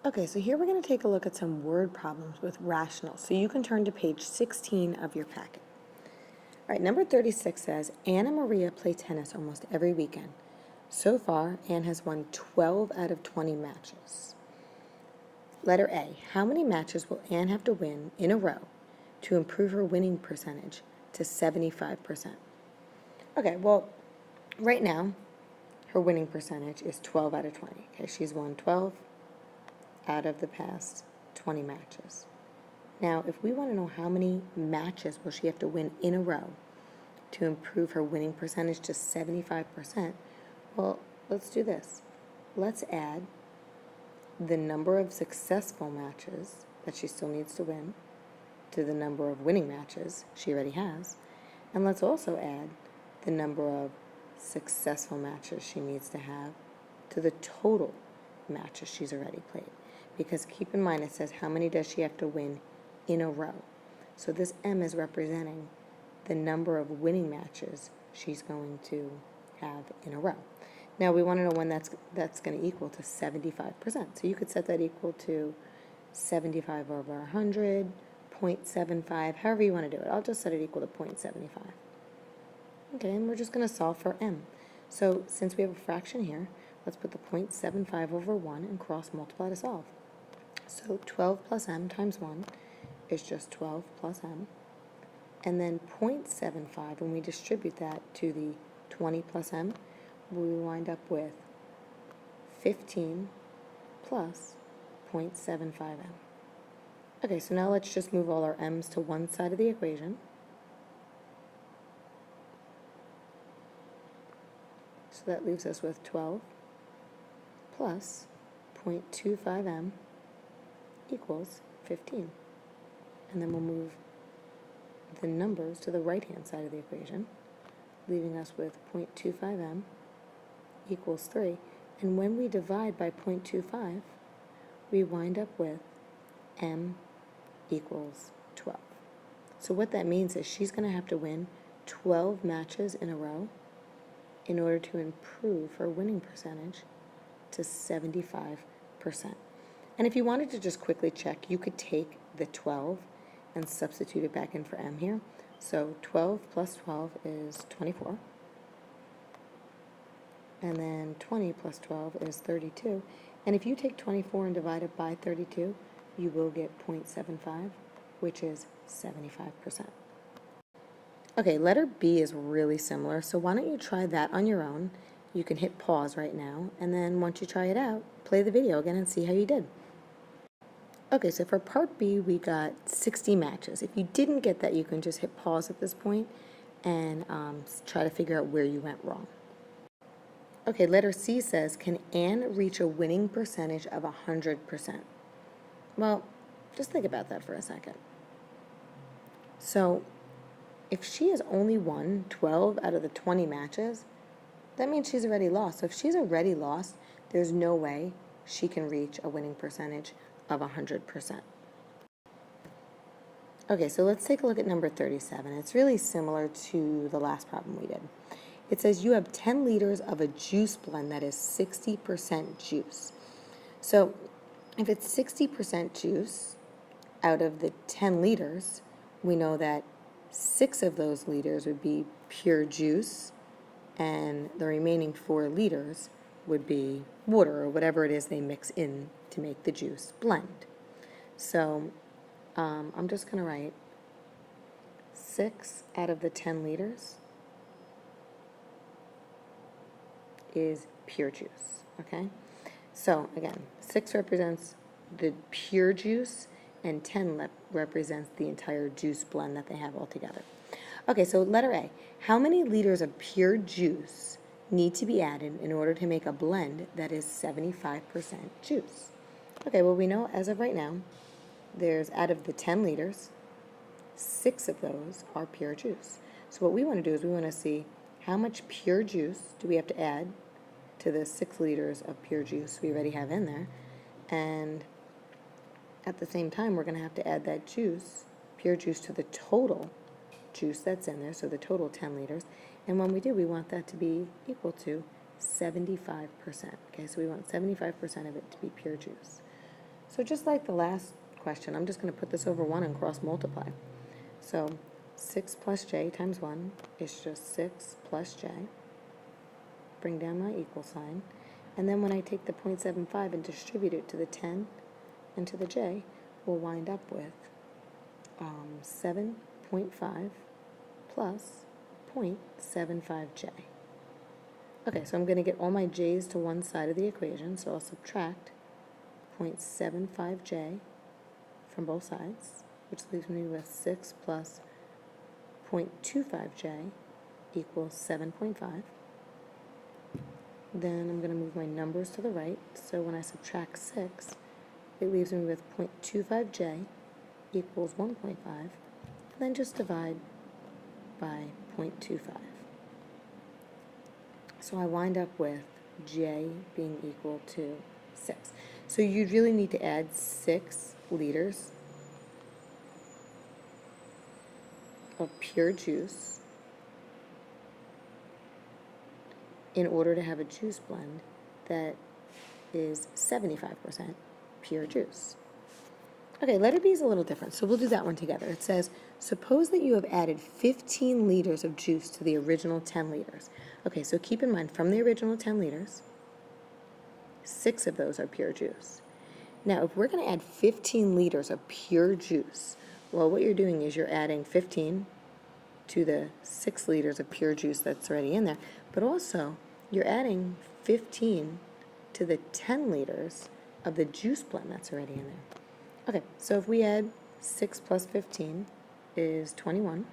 Okay, so here we're going to take a look at some word problems with rationals. So you can turn to page 16 of your packet. All right, number 36 says, Anne and Maria play tennis almost every weekend. So far, Anne has won 12 out of 20 matches. Letter A, how many matches will Anne have to win in a row to improve her winning percentage to 75%? Okay, well, right now, her winning percentage is 12 out of 20. Okay, she's won 12 out of the past 20 matches. Now, if we want to know how many matches will she have to win in a row to improve her winning percentage to 75%, well, let's do this. Let's add the number of successful matches that she still needs to win to the number of winning matches she already has, and let's also add the number of successful matches she needs to have to the total matches she's already played. Because keep in mind, it says how many does she have to win in a row. So this M is representing the number of winning matches she's going to have in a row. Now we want to know when that's going to equal to 75%. So you could set that equal to 75 over 100, 0.75, however you want to do it. I'll just set it equal to 0.75. Okay, and we're just going to solve for M. So since we have a fraction here, let's put the 0.75 over 1 and cross multiply to solve. So 12 plus M times 1 is just 12 plus M. And then 0.75, when we distribute that to the 20 plus M, we wind up with 15 plus 0.75M. Okay, so now let's just move all our M's to one side of the equation. So that leaves us with 12 plus 0.25M equals 15. And then we'll move the numbers to the right-hand side of the equation, leaving us with 0.25M equals 3. And when we divide by 0.25, we wind up with M equals 12. So what that means is she's going to have to win 12 matches in a row in order to improve her winning percentage to 75%. And if you wanted to just quickly check, you could take the 12 and substitute it back in for M here. So 12 plus 12 is 24. And then 20 plus 12 is 32. And if you take 24 and divide it by 32, you will get 0.75, which is 75%. Okay, letter B is really similar, so why don't you try that on your own. You can hit pause right now, and then once you try it out, play the video again and see how you did. Okay, so for part B, we got 60 matches. If you didn't get that, you can just hit pause at this point and try to figure out where you went wrong. Okay, letter C says, can Anne reach a winning percentage of 100%? Well, just think about that for a second. So, if she has only won 12 out of the 20 matches, that means she's already lost. So if she's already lost, there's no way she can reach a winning percentage of 100%. Okay, so let's take a look at number 37. It's really similar to the last problem we did. It says you have 10 liters of a juice blend that is 60% juice. So if it's 60% juice out of the 10 liters, we know that 6 of those liters would be pure juice, and the remaining 4 liters would be water or whatever it is they mix in to make the juice blend. So I'm just going to write 6 out of the 10 liters is pure juice, okay? So again, 6 represents the pure juice, and 10 represents the entire juice blend that they have all together. Okay, so letter A, how many liters of pure juice need to be added in order to make a blend that is 75% juice? Okay, well, we know as of right now, there's out of the 10 liters, 6 of those are pure juice. So what we want to do is we want to see how much pure juice do we have to add to the 6 liters of pure juice we already have in there, and at the same time we're going to have to add that juice, pure juice, to the total juice that's in there, so the total 10 liters, and when we do, we want that to be equal to 75%. Okay, so we want 75% of it to be pure juice. So just like the last question, I'm just going to put this over 1 and cross multiply. So 6 plus j times 1 is just 6 plus j. Bring down my equal sign. And then when I take the 0.75 and distribute it to the 10 and to the j, we'll wind up with 7.5 plus 0.75j. Okay, so I'm going to get all my j's to one side of the equation, so I'll subtract 0.75j from both sides, which leaves me with 6 plus 0.25j equals 7.5. Then I'm going to move my numbers to the right, so when I subtract 6, it leaves me with 0.25j equals 1.5, and then just divide by 0.25. So I wind up with j being equal to 6. So you really need to add 6 liters of pure juice in order to have a juice blend that is 75% pure juice. Okay, letter B is a little different, so we'll do that one together. It says, suppose that you have added 15 liters of juice to the original 10 liters. Okay, so keep in mind, from the original 10 liters, 6 of those are pure juice. Now, if we're going to add 15 liters of pure juice, well, what you're doing is you're adding 15 to the 6 liters of pure juice that's already in there, but also you're adding 15 to the 10 liters of the juice blend that's already in there. Okay, so if we add 6 plus 15 is 21,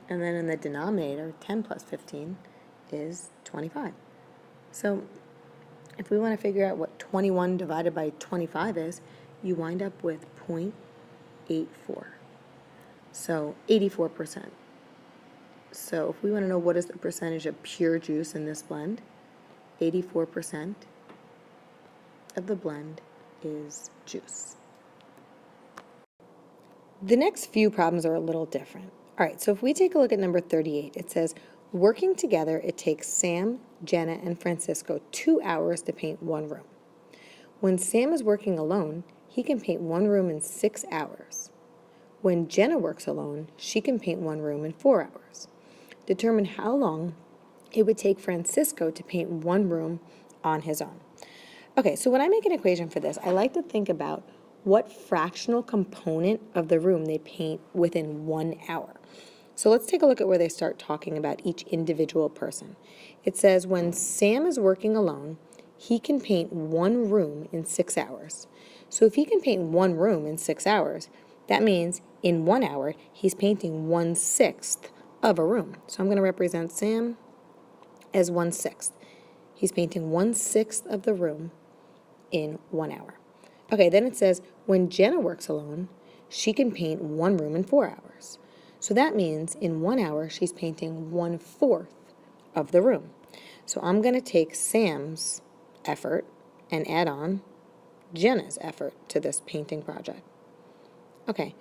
and then in the denominator, 10 plus 15 is 25. So if we want to figure out what 21 divided by 25 is, you wind up with 0.84. So 84%. So if we want to know what is the percentage of pure juice in this blend, 84% of the blend is juice. The next few problems are a little different. All right, so if we take a look at number 38, it says, working together, it takes Sam, Jenna, and Francisco 2 hours to paint one room. When Sam is working alone, he can paint one room in 6 hours. When Jenna works alone, she can paint one room in 4 hours. Determine how long it would take Francisco to paint one room on his own. Okay, so when I make an equation for this, I like to think about what fractional component of the room they paint within 1 hour. So let's take a look at where they start talking about each individual person. It says when Sam is working alone, he can paint one room in 6 hours. So if he can paint one room in 6 hours, that means in 1 hour, he's painting 1/6 of a room. So I'm going to represent Sam as 1/6. He's painting 1/6 of the room in 1 hour. Okay, then it says when Jenna works alone, she can paint one room in 4 hours. So that means in 1 hour, she's painting 1/4 of the room. So I'm going to take Sam's effort and add on Jenna's effort to this painting project. Okay,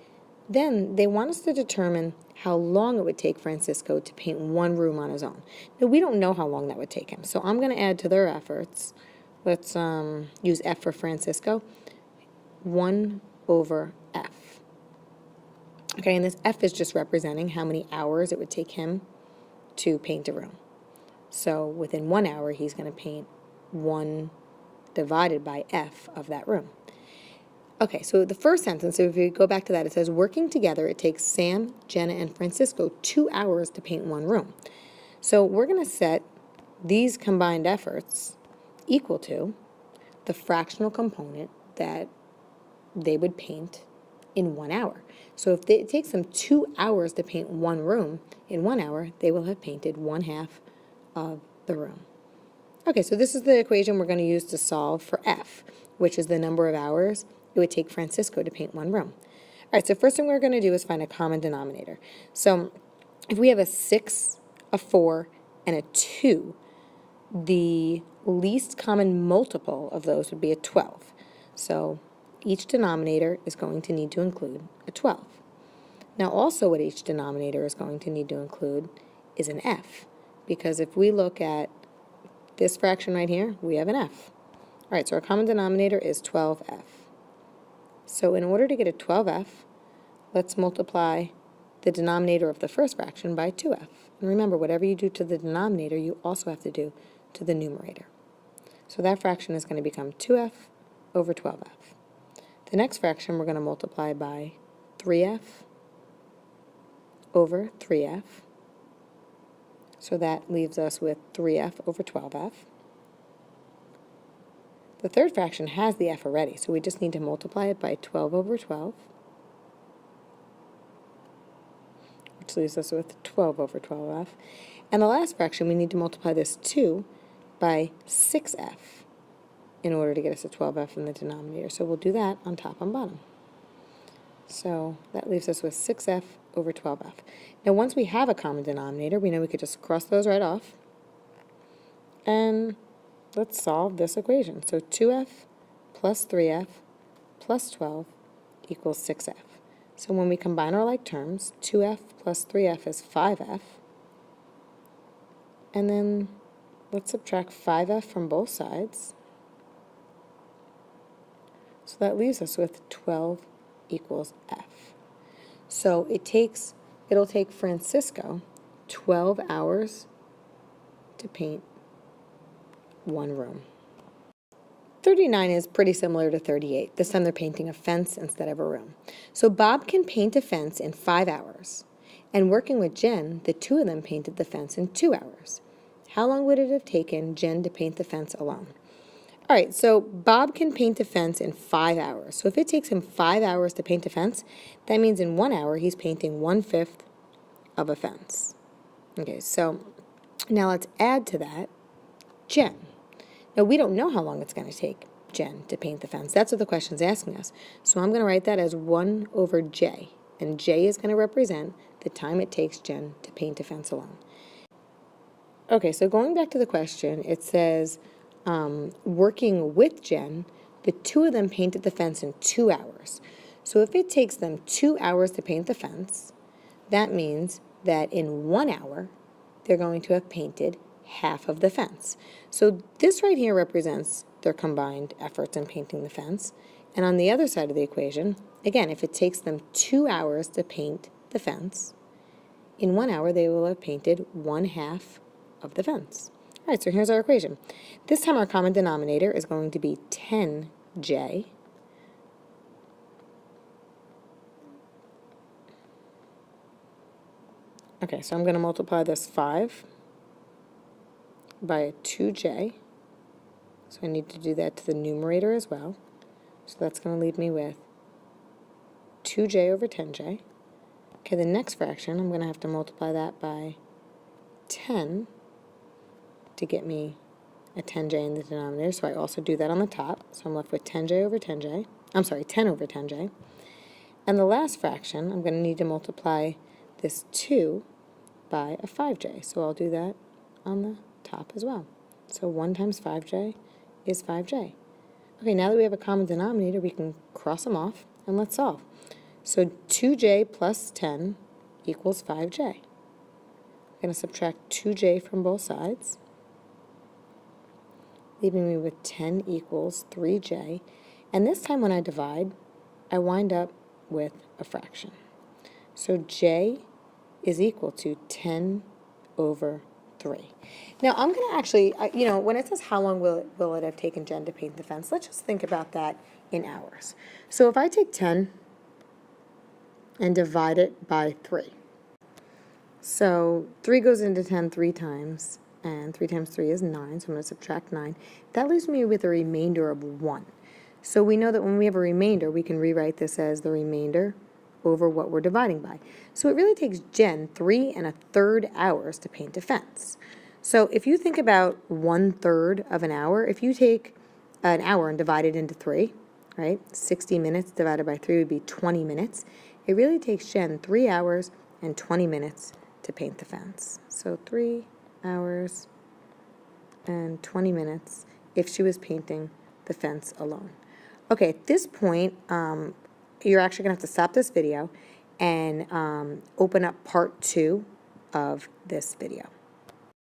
then they want us to determine how long it would take Francisco to paint one room on his own. Now, we don't know how long that would take him, so I'm going to add to their efforts. Let's use F for Francisco, 1 over F. Okay, and this F is just representing how many hours it would take him to paint a room. So within 1 hour, he's going to paint 1 divided by F of that room. Okay, so the first sentence, so if we go back to that, it says, working together, it takes Sam, Jenna, and Francisco 2 hours to paint one room. So we're going to set these combined efforts equal to the fractional component that they would paint in 1 hour. So if it takes them 2 hours to paint one room, in 1 hour, they will have painted 1/2 of the room. Okay, so this is the equation we're going to use to solve for F, which is the number of hours it would take Francisco to paint one room. All right, so first thing we're going to do is find a common denominator. So if we have a 6, a 4, and a 2, the least common multiple of those would be a 12. So each denominator is going to need to include a 12. Now also what each denominator is going to need to include is an F, because if we look at this fraction right here, we have an F. All right, so our common denominator is 12f. So in order to get a 12f, let's multiply the denominator of the first fraction by 2f. And remember, whatever you do to the denominator, you also have to do to the numerator. So that fraction is going to become 2f over 12f. The next fraction we're going to multiply by 3f over 3f. So that leaves us with 3f over 12f. The third fraction has the f already, so we just need to multiply it by 12 over 12, which leaves us with 12 over 12f. And the last fraction, we need to multiply this 2 by 6f in order to get us a 12f in the denominator. So we'll do that on top and bottom. So that leaves us with 6f over 12f. Now once we have a common denominator, we know we could just cross those right off. And let's solve this equation. So 2f plus 3f plus 12 equals 6f. So when we combine our like terms, 2f plus 3f is 5f. And then let's subtract 5f from both sides. So that leaves us with 12 equals f. So it'll take Francisco 12 hours to paint one room. 39 is pretty similar to 38. This time they're painting a fence instead of a room. So Bob can paint a fence in 5 hours. And working with Jen, the two of them painted the fence in 2 hours. How long would it have taken Jen to paint the fence alone? All right, so Bob can paint a fence in 5 hours. So if it takes him 5 hours to paint a fence, that means in 1 hour he's painting 1/5 of a fence. Okay, so now let's add to that Jen. Now, we don't know how long it's going to take Jen to paint the fence. That's what the question's asking us. So I'm going to write that as 1 over J. And J is going to represent the time it takes Jen to paint a fence alone. Okay, so going back to the question, it says, working with Jen, the two of them painted the fence in 2 hours. So if it takes them 2 hours to paint the fence, that means that in 1 hour, they're going to have painted half of the fence. So this right here represents their combined efforts in painting the fence. And on the other side of the equation, again, if it takes them 2 hours to paint the fence, in 1 hour they will have painted 1/2 of the fence. All right, so here's our equation. This time our common denominator is going to be 10J Okay, so I'm going to multiply this 5 by a 2J. So I need to do that to the numerator as well. So that's going to leave me with 2J over 10J. Okay, the next fraction, I'm going to have to multiply that by 10 to get me a 10J in the denominator. So I also do that on the top. So I'm left with 10J over 10J. I'm sorry, 10 over 10J. And the last fraction, I'm going to need to multiply this 2 by a 5J. So I'll do that on the top as well. So 1 times 5J is 5J. Okay, now that we have a common denominator, we can cross them off, and let's solve. So 2J plus 10 equals 5J. I'm going to subtract 2J from both sides, leaving me with 10 equals 3J. And this time when I divide, I wind up with a fraction. So J is equal to 10 over 3. Now, I'm going to actually, when it says how long will it have taken Jen to paint the fence, let's just think about that in hours. So if I take 10 and divide it by 3, so 3 goes into 10 3 times, and 3 times 3 is 9, so I'm going to subtract 9. That leaves me with a remainder of 1. So we know that when we have a remainder, we can rewrite this as the remainder over what we're dividing by. So it really takes Jen 3 1/3 hours to paint a fence. So if you think about 1/3 of an hour, if you take an hour and divide it into 3, right, 60 minutes divided by 3 would be 20 minutes. It really takes Jen 3 hours and 20 minutes to paint the fence. So 3 hours and 20 minutes if she was painting the fence alone. Okay, at this point, you're actually going to have to stop this video and open up part 2 of this video.